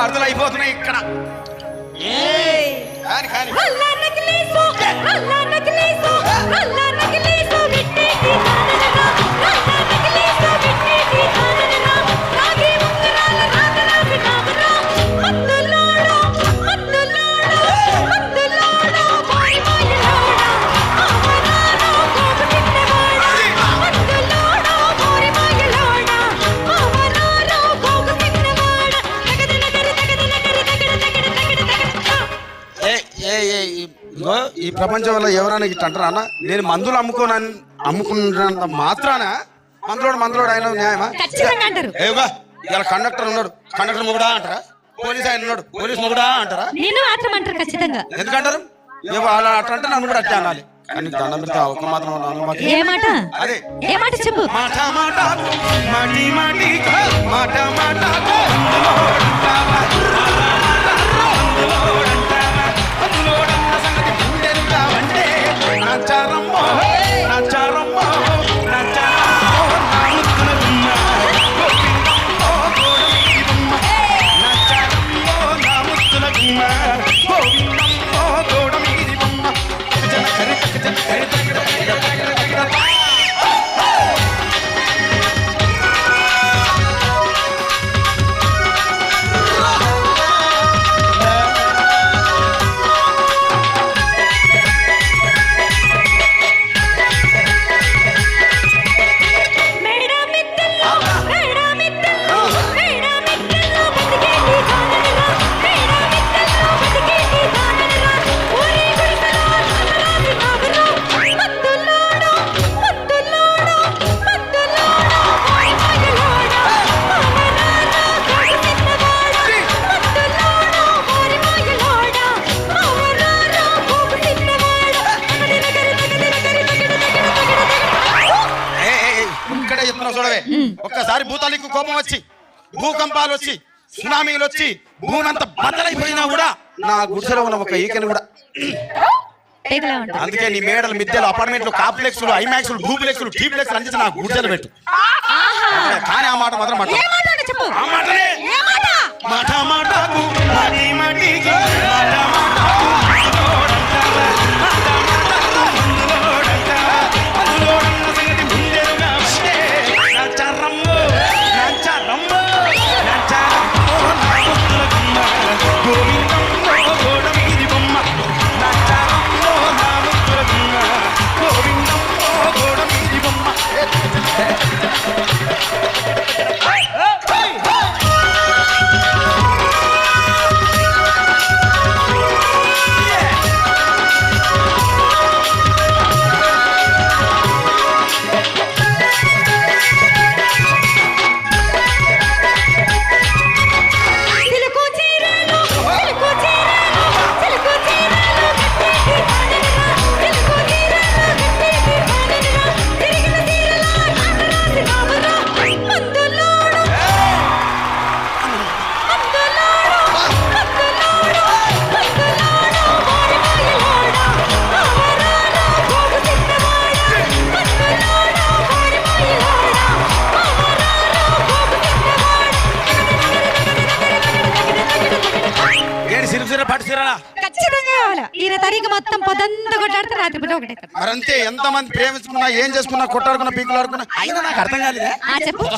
గాడిదలు అయిపోతున్నాయి ఇక్కడ. ఈ ప్రపంచంలో ఎవరైనా ఇట్లా అంటారా అన్న? నేను మందులు అమ్ముకున్నంత మాత్రాన మందులోడు ఆయన న్యాయమా? ఏగా ఇలా కండక్టర్ ఉన్నాడు, కండక్టర్ మొగుడా అంటారా? పోలీస్ ఆయన ఉన్నాడు, పోలీస్ మొగుడా అంటారా? ఎందుకంటారు? అలా అట్లా అంటే నన్ను కూడా అట్లా అనాలి. కానీ దండం పెడితే ఒక మాత్రం అదే చెప్పు. ఒక్కసారి భూతాలకు కోపం వచ్చి, భూకంపాలు వచ్చి, సునామీలు వచ్చి, భూమంతా బద్దలైపోయినా కూడా నా గుడిసెలో ఉన్న ఒక ఈకని కూడా. అందుకే నీ మేడలు, మిద్దెలు, అపార్ట్మెంట్లు, కాంప్లెక్స్లు, ఐమాక్స్లు, డూప్లెక్స్లు, టీప్లెక్స్లు అందించి నా గుడిసెలు పెట్టు. కానీ ఆ మాట మాత్రం మరంతే. ఎంతమంది ప్రేమించుకున్నా, ఏం చేసుకున్నా, కొట్టాడుకున్నా, పీకులాడుకున్నా అయినా నాకు అర్థం కాలేదే.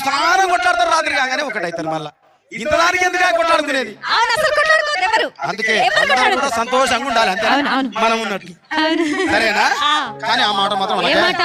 స్నానం కొట్టాడుతారు రాత్రి కాగానే ఒకటైతారు. మళ్ళా ఇంతదానికి ఎందుకు కొట్టాడుకునేది? అందుకే కూడా సంతోషంగా ఉండాలి, అంతే మనం ఉన్నట్టు. సరేనా? కానీ ఆ మాట మాత్రం మాట